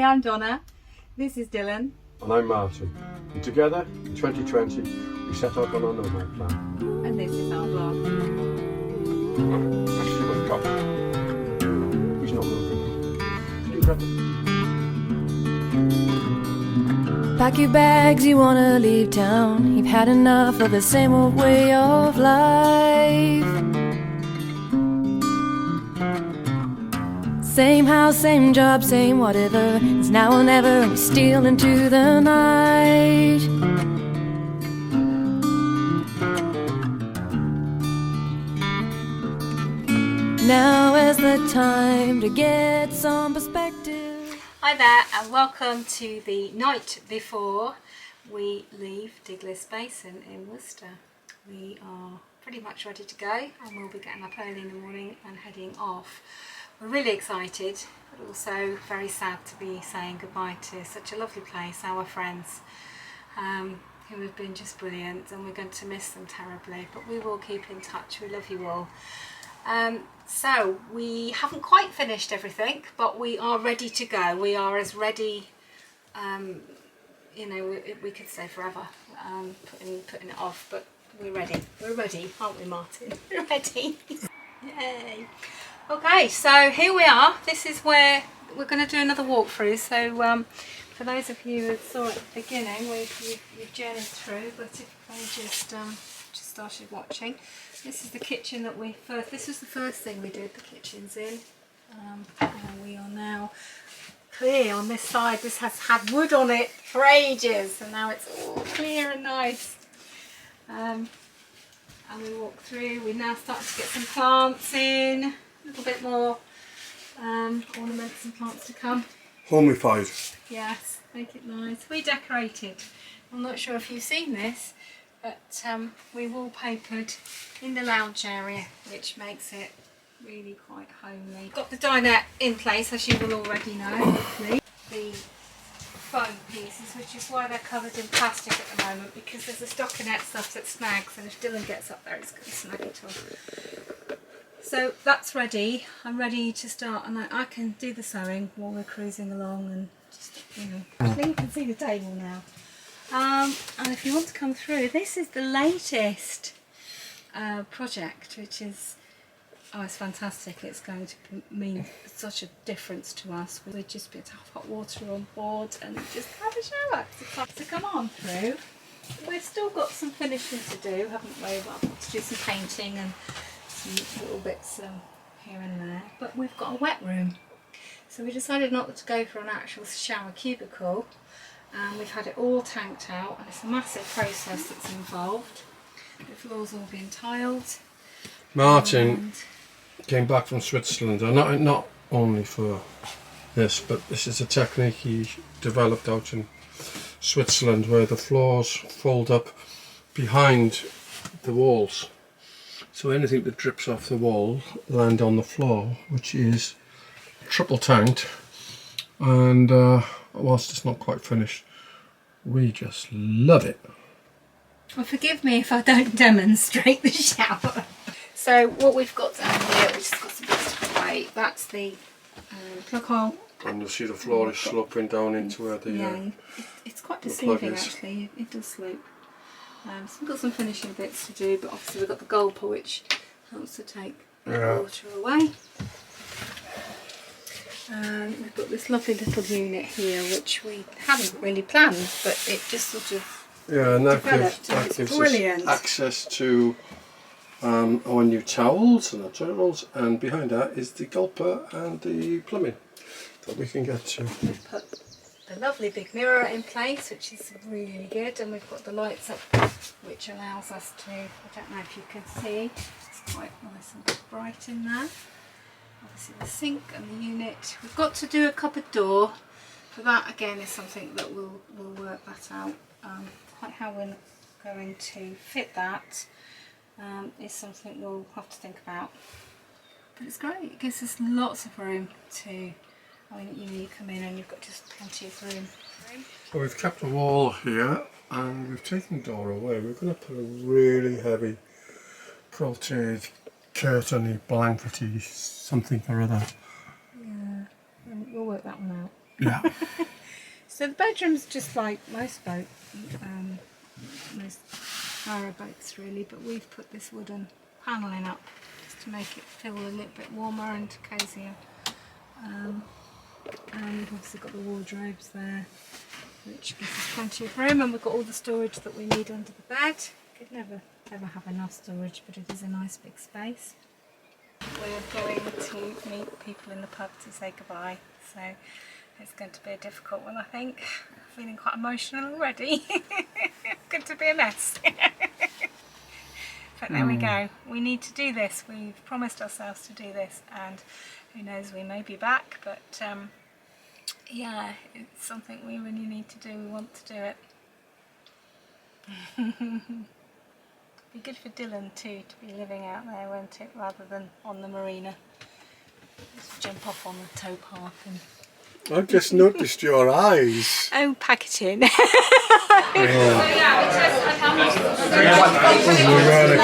I'm Donna. This is Dylan. And I'm Martin. And together, in 2020, we set out on our nomad plan. And this is our vlog. Actually, we've got. He's not moving. Can you grab him? Pack your bags, you wanna leave town. You've had enough of the same old way of life. Same house, same job, same whatever. It's now or never, and you steal into the night. Now is the time to get some perspective. Hi there, and welcome to the night before we leave Diglis Basin in Worcester. We are pretty much ready to go, and we'll be getting up early in the morning and heading off. We're really excited, but also very sad to be saying goodbye to such a lovely place, our friends, who have been just brilliant, and we're going to miss them terribly, but we will keep in touch. We love you all. So we haven't quite finished everything, but we are ready to go. We are as ready, you know, we could stay forever, putting it off, but we're ready. We're ready, aren't we, Martin? We're ready. Yay. Okay, so here we are. This is where we're going to do another walkthrough. So for those of you who saw at the beginning, we've journeyed through, but if I just started watching, this is the kitchen that this was the first thing we did, the kitchen's in. And we are now clear on this side. This has had wood on it for ages, and now it's all clear and nice. And we walk through, we now start to get some plants in. A little bit more ornaments and plants to come. Homified. Yes, make it nice. We decorated. I'm not sure if you've seen this, but we wallpapered in the lounge area, which makes it really quite homely. Got the dinette in place, as you will already know, hopefully. The foam pieces, which is why they're covered in plastic at the moment, because there's a stockinette stuff that snags, and if Dylan gets up there, it's going to snag it off. So that's ready. I'm ready to start, and I can do the sewing while we're cruising along, and just, you know, I think you can see the table now. And if you want to come through, this is the latest project, which is, it's fantastic. It's going to mean such a difference to us. We'd just be able to have hot water on board and just have a shower. So come on through. We've still got some finishing to do, haven't we? Well, I've got to do some painting and some little bits here and there, but we've got a wet room, so we decided not to go for an actual shower cubicle. We've had it all tanked out, and it's a massive process that's involved. The floor's all been tiled. Martin came back from Switzerland, and not only for this, but this is a technique he developed out in Switzerland, where the floors fold up behind the walls. So anything that drips off the wall land on the floor, which is triple tanked, and whilst it's not quite finished, we just love it. Well, forgive me if I don't demonstrate the shower. So what we've got down here, we've just got some bits to put away. That's the plug hole. And you'll see the floor is sloping down into where the yeah, it's quite the deceiving plug is. actually. It does slope. So we've got some finishing bits to do, but obviously we've got the gulper, which helps to take the water away. We've got this lovely little unit here, which we hadn't really planned, but it just sort of and that developed. gives Brilliant. us access to our new towels and our journals, and behind that is the gulper and the plumbing that we can get to. We've put the lovely big mirror in place, which is really good, and we've got the lights up, which allows us to, I don't know if you can see, it's quite nice and bright in there. Obviously the sink and the unit. We've got to do a cupboard door. For that, again, is something that we'll work that out. Quite how we're going to fit that is something we'll have to think about. But it's great. It gives us lots of room to, I mean, you come in and you've got just plenty of room. So we've kept a wall here, and we've taken the door away. We're going to put a really heavy quilted, curtainy, blankety, something or other. Yeah, we'll work that one out. Yeah. So the bedroom's just like most narrow boats really, but we've put this wooden panelling up just to make it feel a little bit warmer and cosier. And we've obviously got the wardrobes there, which gives us plenty of room, and we've got all the storage that we need under the bed. Could never ever have enough storage, but it is a nice big space. We're going to meet people in the pub to say goodbye, so it's going to be a difficult one, I think. I'm feeling quite emotional already. It's going to be a mess. But there we go. We need to do this. We've promised ourselves to do this, and who knows, we may be back, but yeah, it's something we really need to do. We want to do it. Be good for Dylan too to be living out there, won't it, rather than on the marina. Just jump off on the tow path and... I've just noticed your eyes. Oh, pack it in. We weren't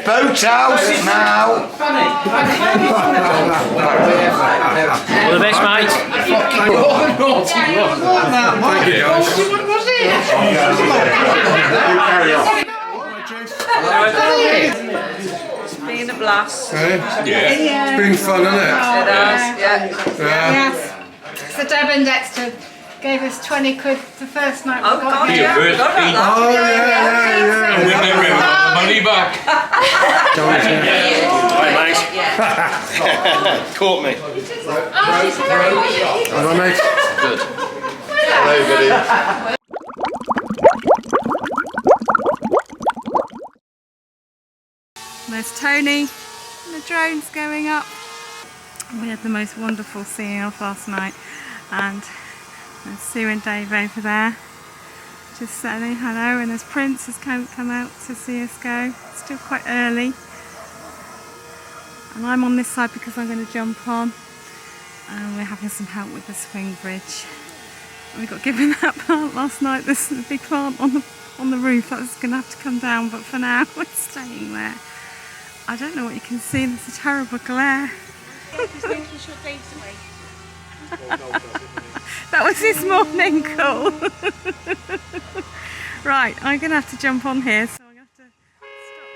Boathouse now. All the best, mate. Thank you, guys. It's been a blast. It's been fun, hasn't it? It has, yeah. Yes. So Deb and Dexter gave us 20 quid the first night we got here. Oh, yeah. We never got the money back. Hi, mate. Caught me. Hello, mate. Good. Hello, buddy. There's Tony, and the drone's going up. We had the most wonderful seeing off last night, and there's Sue and Dave over there just saying hello, and there's Prince has come out to see us go. It's still quite early, and I'm on this side because I'm going to jump on, and we're having some help with the swing bridge. We got given that plant last night, this big plant on the roof. That was going to have to come down, but for now we're staying there. I don't know what you can see, there's a terrible glare. That was this morning call. Right, I'm going to have to jump on here, so I'm going to have to stop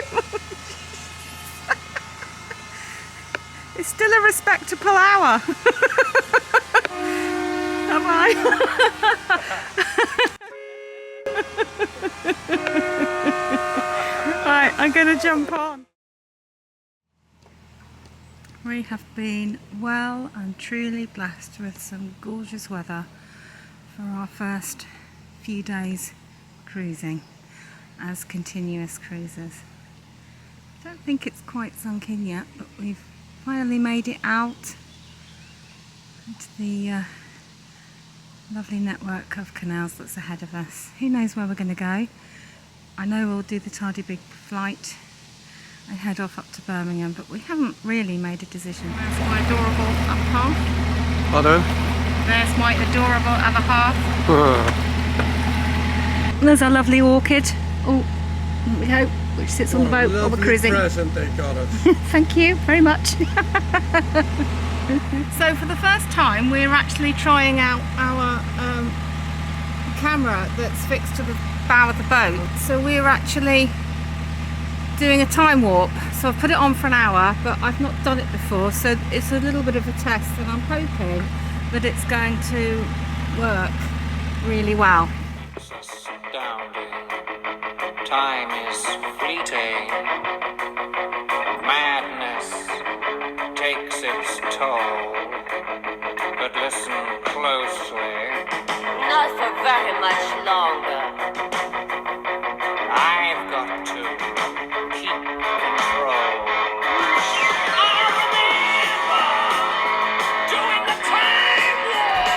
recording for It's still a respectable hour. Am I? Right, I'm going to jump on. We have been well and truly blessed with some gorgeous weather for our first few days cruising as continuous cruisers. I don't think it's quite sunk in yet, but we've finally made it out into the lovely network of canals that's ahead of us. Who knows where we're going to go? I know we'll do the Tardy Big flight and head off up to Birmingham, but we haven't really made a decision. There's my adorable other half. Pardon? There's my adorable other half. There's our lovely orchid. Oh, there we go, which sits on the boat while we're cruising. Present they got us. Thank you very much. So for the first time we're actually trying out our camera that's fixed to the bow of the boat. So we're actually doing a time warp. So I've put it on for an hour, but I've not done it before, so it's a little bit of a test, and I'm hoping that it's going to work really well. It's astounding. Time is fleeting. Madness takes its toll. But listen closely. Not for very much longer. I've got to keep control. I remember doing the time war.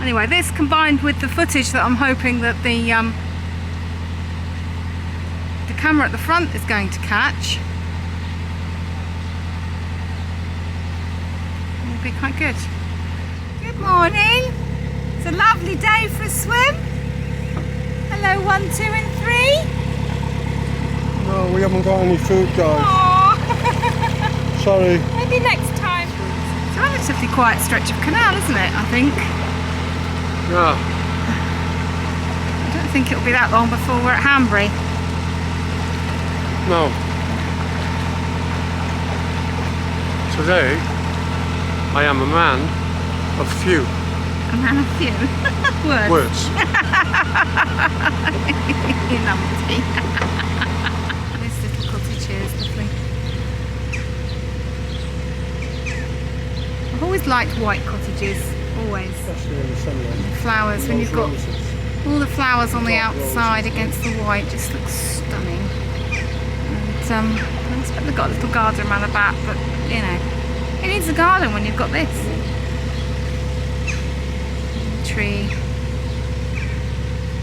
Anyway, this combined with the footage that I'm hoping that the camera at the front is going to catch will be quite good. Good morning. It's a lovely day for a swim. Hello, 1, 2 and 3. No, we haven't got any food, guys. Aww. Sorry. Maybe next time. It's a relatively quiet stretch of canal, isn't it, I think? Yeah. I don't think it'll be that long before we're at Hanbury. No. Today, I am a man of few A man of few words. words. You numpty. This little cottage here is lovely. I've always liked white cottages, always. Especially in the sunlight. Flowers, when you've got Roses. all the flowers on the outside against the white, just looks stunning. And I expect they've got a little garden around the back, but you know, it needs a garden when you've got this. Tree.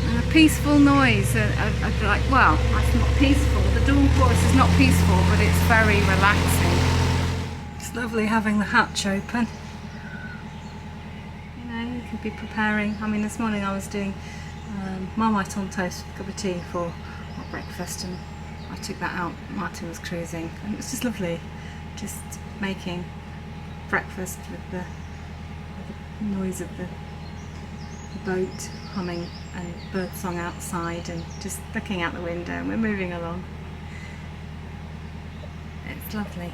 And a peaceful noise. I'd like, well, it's not peaceful. The dawn chorus is not peaceful, but it's very relaxing. It's lovely having the hatch open. You know, you could be preparing. I mean, this morning I was doing Marmite on toast with a cup of tea for our breakfast, and I took that out. Martin was cruising, and it was just lovely, just making breakfast with the noise of the boat humming and birdsong outside, and just looking out the window, and we're moving along. It's lovely.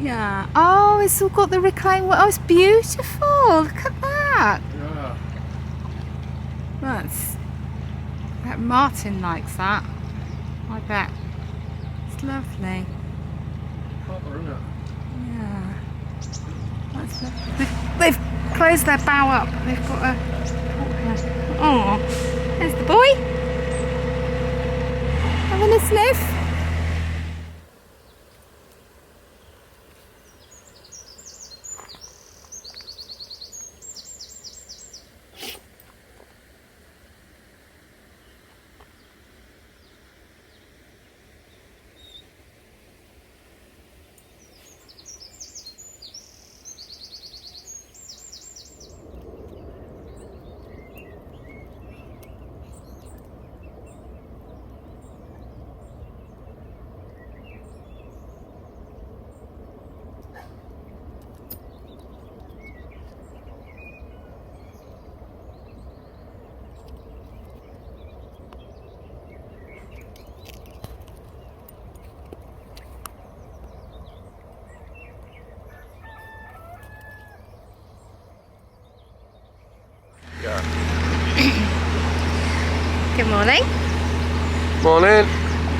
Yeah. Oh, it's all got the reclaimed. Oh, it's beautiful. Look at that. Yeah. I bet Martin likes that. I bet. It's lovely. Proper, isn't it? Yeah. That's lovely. They've closed their bow up. They've got a... Oh, there's the boy. Having a sniff. Good morning. Morning.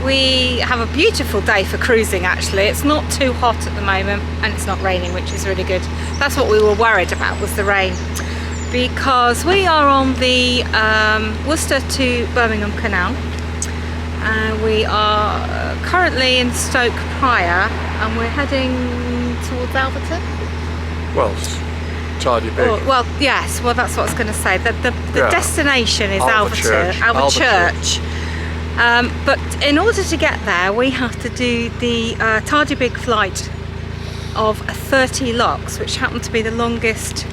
We have a beautiful day for cruising actually. It's not too hot at the moment and it's not raining, which is really good. That's what we were worried about, was the rain. Because we are on the Worcester to Birmingham Canal. We are currently in Stoke Prior and we're heading towards Alverton. Well, it's tidy big. Well, yes, well that's what I was going to say. The Yeah. destination is Alvechurch. Alvechurch. But in order to get there, we have to do the Tardy Big flight of 30 locks, which happen to be the longest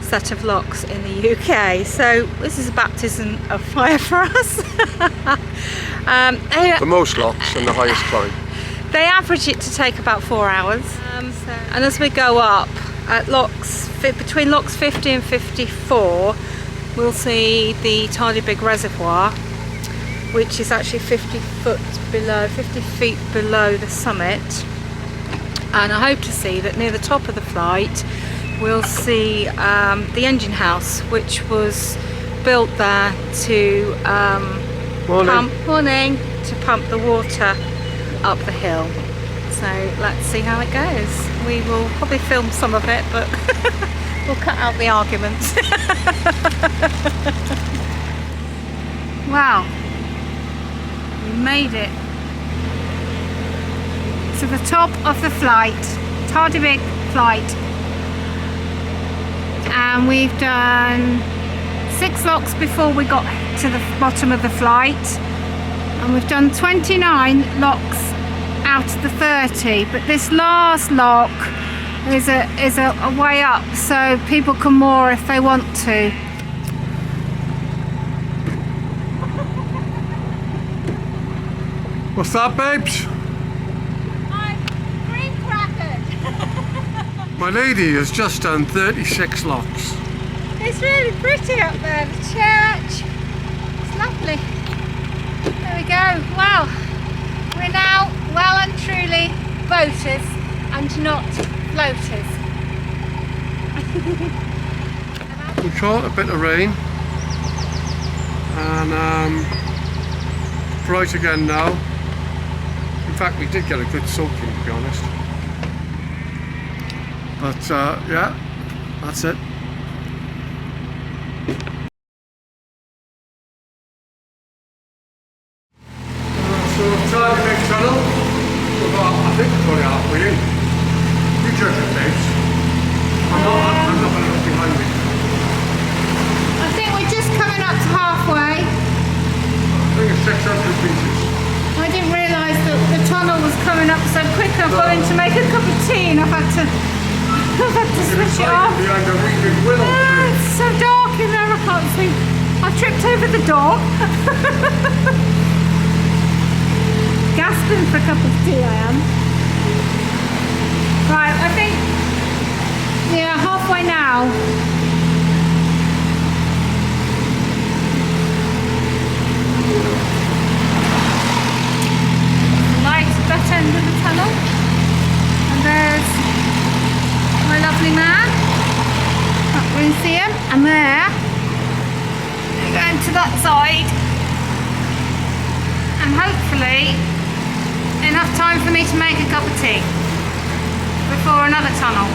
set of locks in the UK. So this is a baptism of fire for us. For most locks and the highest climb. They average it to take about 4 hours. And as we go up at locks, between locks 50 and 54, we'll see the Tardy Big Reservoir, which is actually 50 feet below the summit. And I hope to see that near the top of the flight we'll see the engine house, which was built there to pump the water up the hill. So So let's see how it goes. We will probably film some of it, but we'll cut out the arguments. Wow, we made it to the top of the flight, Tardivik flight, and we've done 6 locks before we got to the bottom of the flight, and we've done 29 locks out of the 30, but this last lock is a way up, so people can moor if they want to. What's that, babes? I'm green crackered. My lady has just done 36 locks. It's really pretty up there, the church. It's lovely. There we go. Well, we're now well and truly boaters and not floaters. We caught a bit of rain and bright again now. In fact, we did get a good soaking, to be honest. But yeah, that's it. So we've tried the big tunnel. I think we're probably halfway in. You judge it, babes. I'm not going to look behind me. I think we're just coming up to halfway. I think it's 600 metres. I didn't realise that the tunnel was coming up so quick. I've gone in to make a cup of tea and I've had to switch it off. Behind a weeping willow tree. It's so dark in there, I can't see. I've tripped over the dog. Gasping for a cup of tea I am. Right, I think, yeah, halfway now. Light at that end of the tunnel. And there's my lovely man. Can't really see him. And there, we're going to that side. And hopefully enough time for me to make a cup of tea before another tunnel.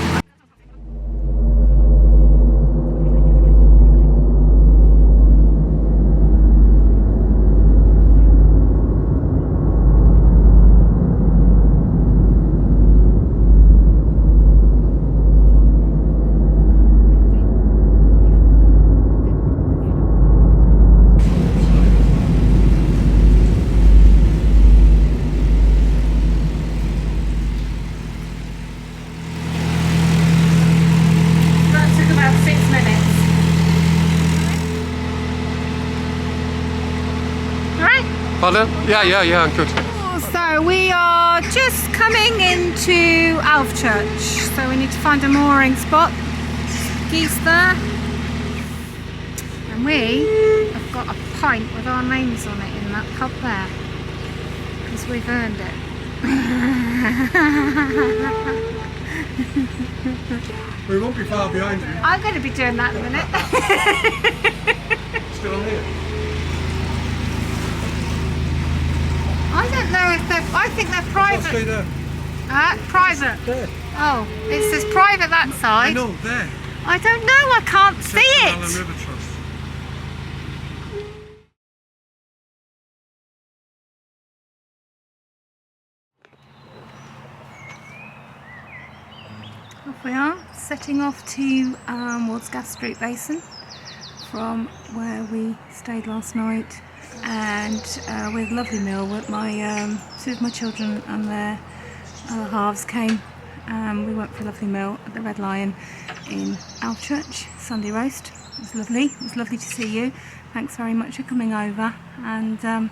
Pardon? Yeah, I'm good. So we are just coming into Alvechurch, so we need to find a mooring spot. Geese there. And we have got a pint with our names on it in that cup there, because we've earned it. We won't be far behind you. I'm going to be doing that in a minute. Still on here. I don't know if they're, I think they're private. Stay there. Private. There. Oh, it says private that side. I know, there. I don't know, I can't see Allen it. River Trust. Off we are, setting off to Wardsgaff Street Basin from where we stayed last night, and with a lovely meal with my two of my children and their other halves came. We went for a lovely meal at the Red Lion in Alvechurch, Sunday roast. It was lovely. It was lovely to see you. Thanks very much for coming over, and I'm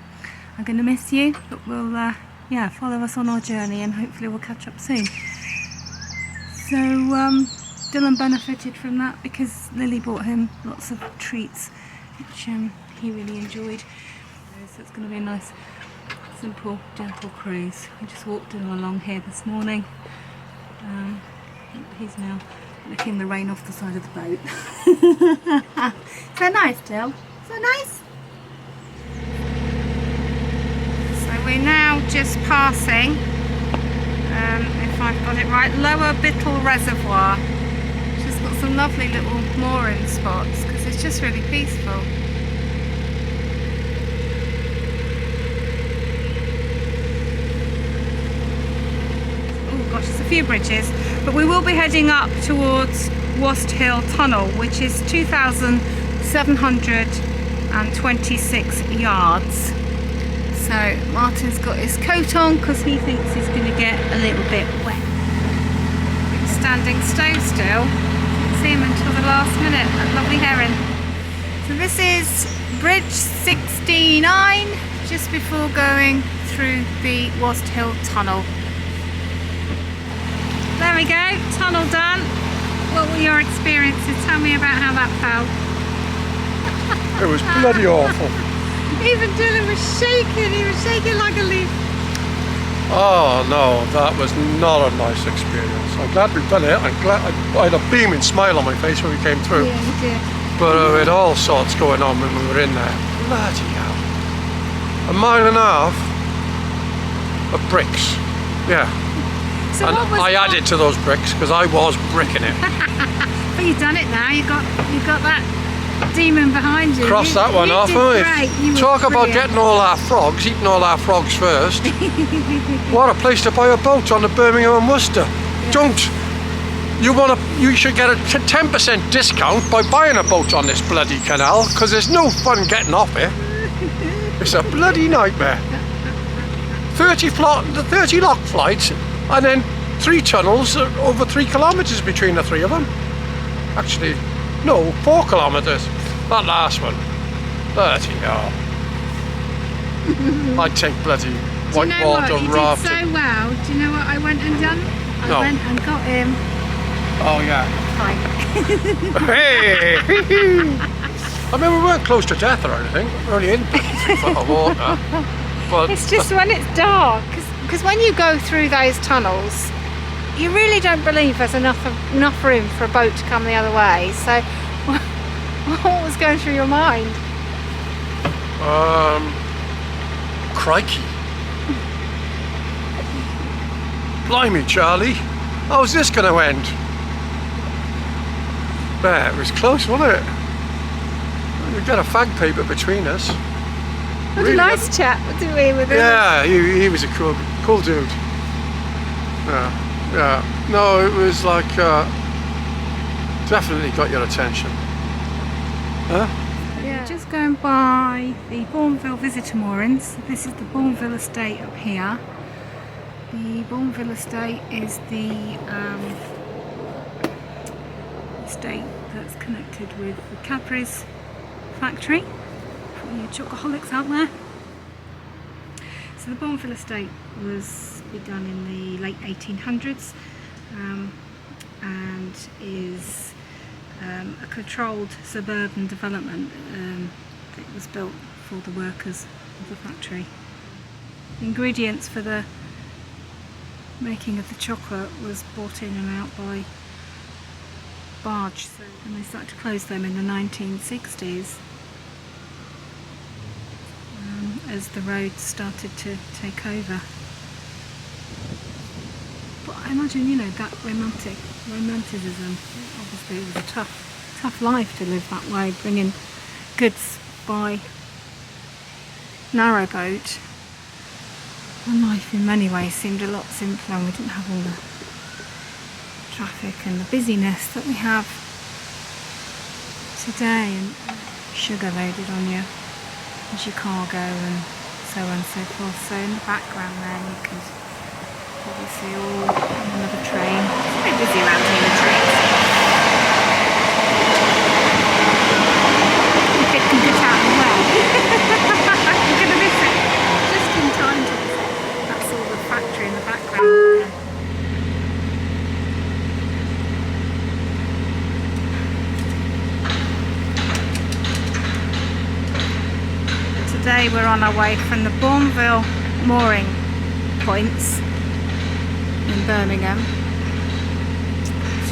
going to miss you, but we'll yeah, follow us on our journey and hopefully we'll catch up soon. So Dylan benefited from that because Lily bought him lots of treats, which he really enjoyed. So it's going to be a nice, simple, gentle cruise. We just walked Dylan along here this morning. He's now licking the rain off the side of the boat. So nice, Dill. So nice. So we're now just passing if I've got it right, Lower Bittle Reservoir. Which has got some lovely little mooring spots because it's just really peaceful. Oh gosh, there's a few bridges, but we will be heading up towards Wast Hill Tunnel, which is 2,726 yards. So Martin's got his coat on because he thinks he's going to get a little bit wet. He's standing stone still. Can't see him until the last minute. That lovely heron. So this is Bridge 69, just before going through the Wast Hill Tunnel. There we go, tunnel done. What were your experiences? Tell me about how that felt. It was bloody awful. Even Dylan was shaking, he was shaking like a leaf. Oh no, that was not a nice experience. I'm glad we've done it. I'm glad I had a beaming smile on my face when we came through. Yeah, you did. But we had all sorts going on when we were in there. Bloody hell. A mile and a half of bricks. Yeah. So And what was I added to those bricks because I was bricking it. But you've done it now. You got that demon behind you. Cross that one off, haven't haven't you? we? Talk about getting all our frogs, eating all our frogs first. What a place to buy a boat on the Birmingham and Worcester. Yeah. Don't. You should get a 10% discount by buying a boat on this bloody canal because there's no fun getting off it. It's a bloody nightmare. 30 lock flights and then 3 tunnels over 3 kilometres between the 3 of them. Actually, no, 4 kilometres. That last one. Bloody hell. I'd take bloody whitewater you rafting. did so well. Do you know what I went and done? I No. went and got him. Oh yeah. Fine. Hey! I mean, we weren't close to death or anything. We were only in 3 foot of water. But It's just when it's dark, because when you go through those tunnels, you really don't believe there's enough room for a boat to come the other way. So, what was going through your mind? Crikey. Blimey, Charlie. How's this going to end? There, it was close, wasn't it? We got a fag paper between us. What a nice chat, didn't we, with him? Yeah, he was a cool dude. Yeah. No, it was like definitely got your attention. Huh? Yeah. Just going by the Bourneville Visitor Moorings. This is the Bourneville Estate up here. The Bourneville Estate is the estate that's connected with the Cadbury's factory for you chocoholics out there. So the Bourneville Estate was begun in the late 1800s and is a controlled suburban development that was built for the workers of the factory. The ingredients for the making of the chocolate was brought in and out by barge, and they started to close them in the 1960s as the road started to take over. But I imagine, you know, that romanticism, obviously it was a tough life to live that way, bringing goods by narrowboat. And life in many ways seemed a lot simpler, and we didn't have all the traffic and the busyness that we have today, and sugar loaded on you in Chicago and so on and so forth. So in the background there you can probably see all another train. It's a bit busy around here with trains. If it can get out of the way. I'm going to miss it just in time to miss it. That's all the factory in the background. Today we're on our way from the Bourneville mooring points in Birmingham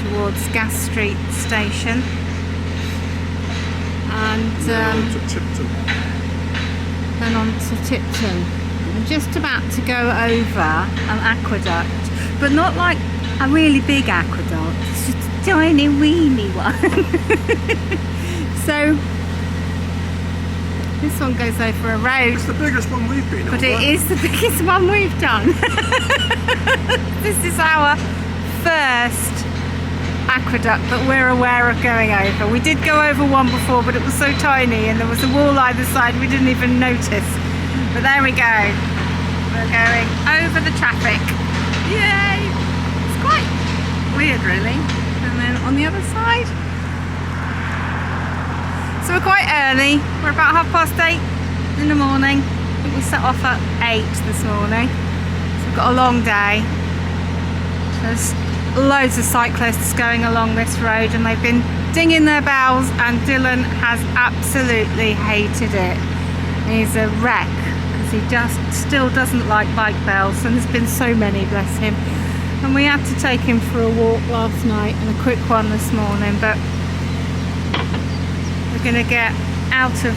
towards Gas Street Station, and then on to Tipton. I'm just about to go over an aqueduct but not like a really big aqueduct. It's just a tiny weeny one. So this one goes over a road. It's the biggest one we've been on. But it is the biggest one we've done. This is our first aqueduct that we're aware of going over. We did go over one before, but it was so tiny and there was a wall either side we didn't even notice. But there we go. We're going over the traffic. Yay! It's quite weird really. And then on the other side. So we're quite early. We're about 8:30 in the morning. I think we set off at 8 this morning. So we've got a long day. There's loads of cyclists going along this road and they've been dinging their bells, and Dylan has absolutely hated it. He's a wreck because he just still doesn't like bike bells, and there's been so many, bless him. And we had to take him for a walk last night and a quick one this morning, but we're going to get out of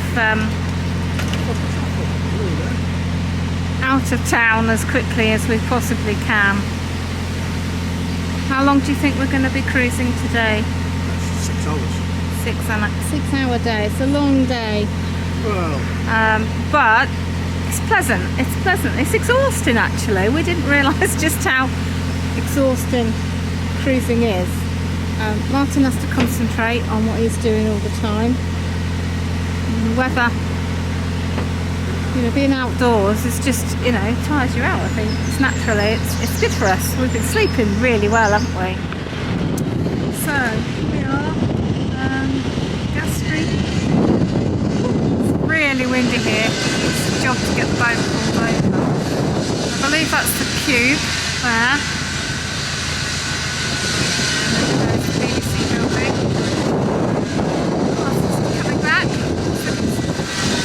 town as quickly as we possibly can. How long do you think we're going to be cruising today? 6 hours. 6 hour day. It's a long day. Well, But it's pleasant. It's pleasant. It's exhausting actually. We didn't realise just how exhausting cruising is. Martin has to concentrate on what he's doing all the time. And the weather, you know, being outdoors is just, you know, tires you out. I think it's naturally, it's good for us. We've been sleeping really well, haven't we? So we are Gas Street. It's really windy here. It's a job to get the boat pulled over. I believe that's the Cube there. There's the BBC building. Coming back.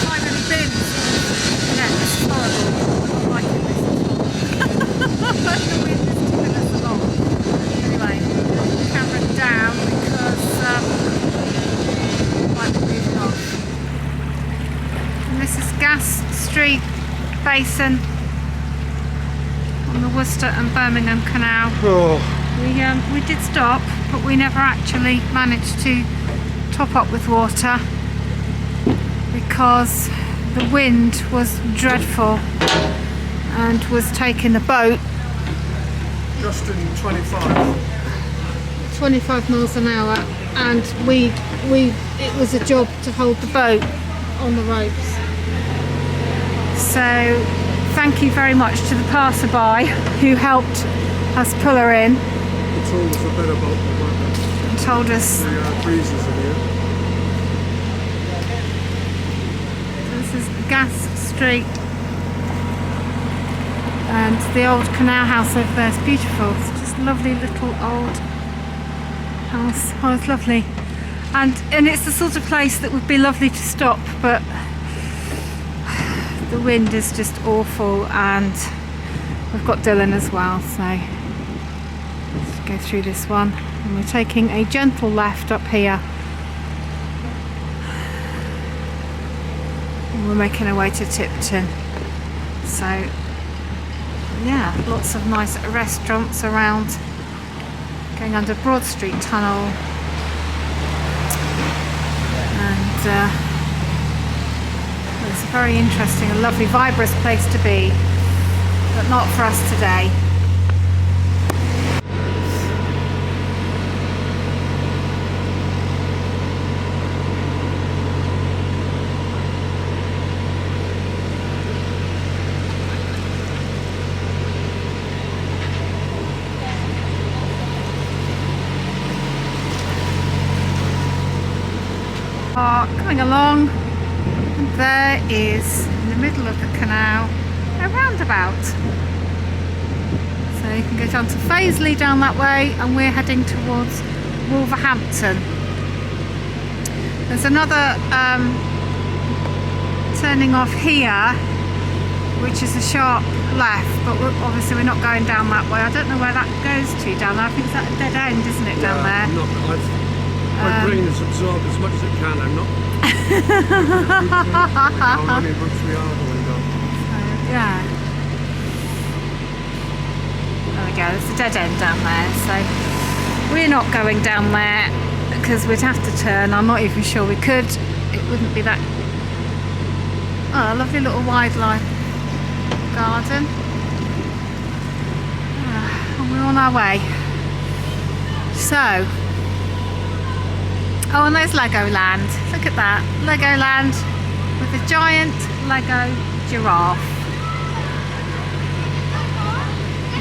Find any bins. Yeah, this is horrible. I'm not liking this at all. The wind is tipping us along. Anyway, put the camera down because I might be moving off. And this is Gas Street Basin on the Worcester and Birmingham Canal. We did stop, but we never actually managed to top up with water because the wind was dreadful and was taking the boat just in 25 miles an hour, and it was a job to hold the boat on the ropes. So thank you very much to the passerby who helped us pull her in It's always a better boat than weather. and told us. The breezes in here. This is Gas Street, and the old canal house over there is beautiful. It's just a lovely little old house. Oh, it's lovely, and it's the sort of place that would be lovely to stop, but the wind is just awful, and we've got Dylan as well, so let's go through this one. And we're taking a gentle left up here. We're making our way to Tipton. So yeah, lots of nice restaurants around, going under Broad Street Tunnel, and it's a very interesting and lovely, vibrant place to be, but not for us today. Coming along, and there is, in the middle of the canal, a roundabout. So you can go down to Fazeley down that way, and we're heading towards Wolverhampton. There's another turning off here, which is a sharp left, but obviously we're not going down that way. I don't know where that goes to down there. I think it's at a dead end, isn't it, down there? My brain has absorbed as much as it can. I'm not. How many routes we are going down? Yeah. There we we go. There's a dead end down there, so we're not going down there because we'd have to turn. I'm not even sure we could. It wouldn't be that. Oh, lovely little wildlife garden. And we're on our way. So, oh, and there's Legoland. Look at that, Legoland with a giant Lego giraffe.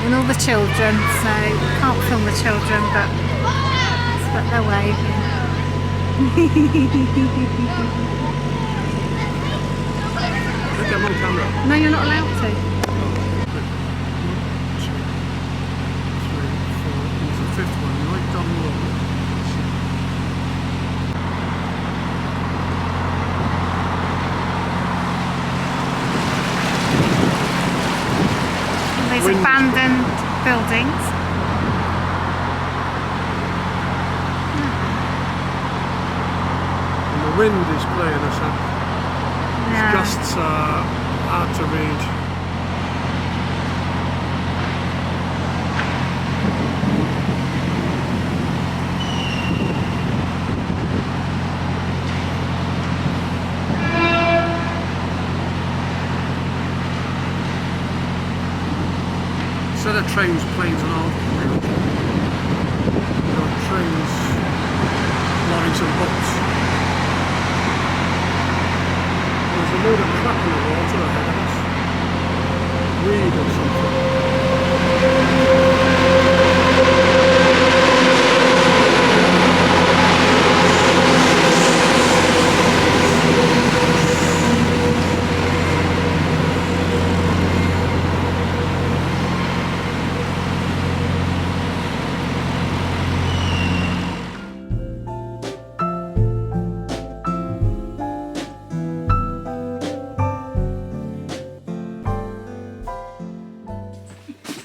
And all the children, so can't film the children, but they're waving. Look, I'm on camera. No, you're not allowed to. The fifth one, right down the road. These abandoned buildings. And the wind is playing us up. Yeah. Gusts are hard to read. Instead of trains, planes and all. We've got trains, lorries and boats. There's a load of crap in the water ahead of us. Weed or something.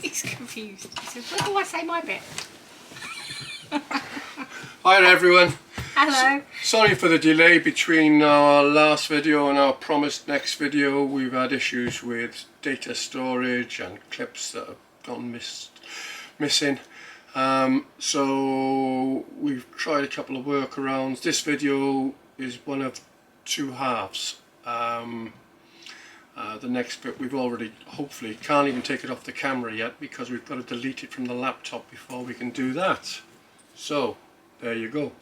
He's confused. He says, "Where do I say my bit?" Hi everyone. Hello. Sorry for the delay between our last video and our promised next video. We've had issues with data storage and clips that have gone missing. So we've tried a couple of workarounds. This video is one of two halves. The next bit we've already, hopefully, can't even take it off the camera yet because we've got to delete it from the laptop before we can do that. So, there you go.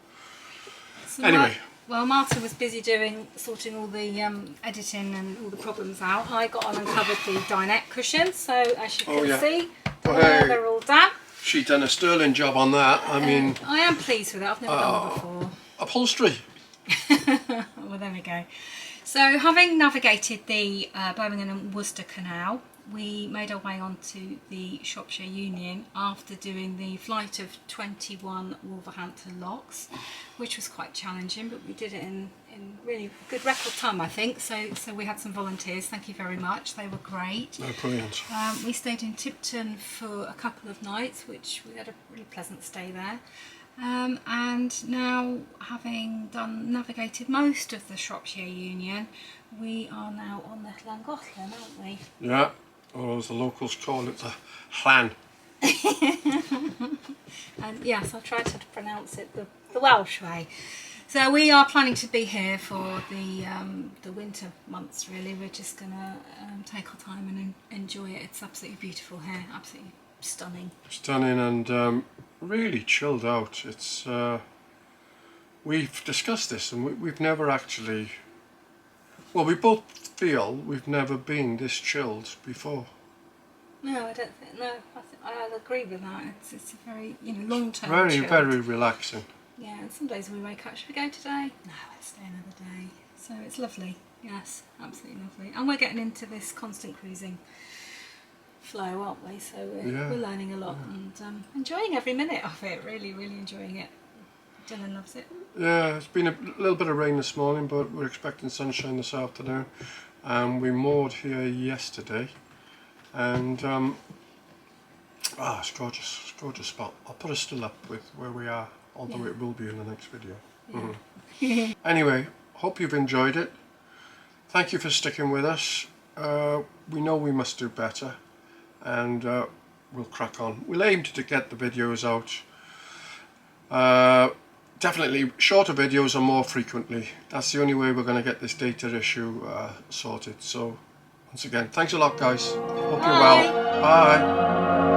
So Anyway. well, Marta was busy sorting all the editing and all the problems out. I got on and covered the dinette cushions, so as you can see, they're all done. She done a sterling job on that. I mean, I am pleased with it. I've never done that before. upholstery. Well, there we go. So, having navigated the Birmingham and Worcester Canal, we made our way onto the Shropshire Union after doing the flight of 21 Wolverhampton locks, which was quite challenging, but we did it in really good record time, I think. So we had some volunteers. Thank you very much. They were great. Oh, brilliant. We stayed in Tipton for a couple of nights, which we had a really pleasant stay there. And now, having navigated most of the Shropshire Union, we are now on the Llangollen, aren't we? Yeah, or as the locals call it, the Llan. And yes, I'll try to pronounce it the Welsh way. So we are planning to be here for the winter months. Really, we're just gonna take our time and enjoy it. It's absolutely beautiful here, absolutely stunning. Stunning and really chilled out. It's we've discussed this and we've never actually. Well, we both feel we've never been this chilled before. No, I don't think. No, I'll agree with that. It's a very long-term. Very relaxing. Yeah, and some days we wake up, should we go today? No, let's stay another day. So it's lovely. Yes, absolutely lovely. And we're getting into this constant cruising flow, aren't we? So we're learning a lot and enjoying every minute of it. Really enjoying it. Dylan loves it. Yeah, it's been a little bit of rain this morning, but we're expecting sunshine this afternoon. We moored here yesterday, and it's gorgeous, gorgeous spot. I'll put a still up with where we are, although it will be in the next video. Yeah. Anyway, hope you've enjoyed it. Thank you for sticking with us. We know we must do better, and we'll crack on. We'll aim to get the videos out. Definitely shorter videos and more frequently. That's the only way we're going to get this data issue sorted. So once again, thanks a lot guys. Hope you're well. Bye.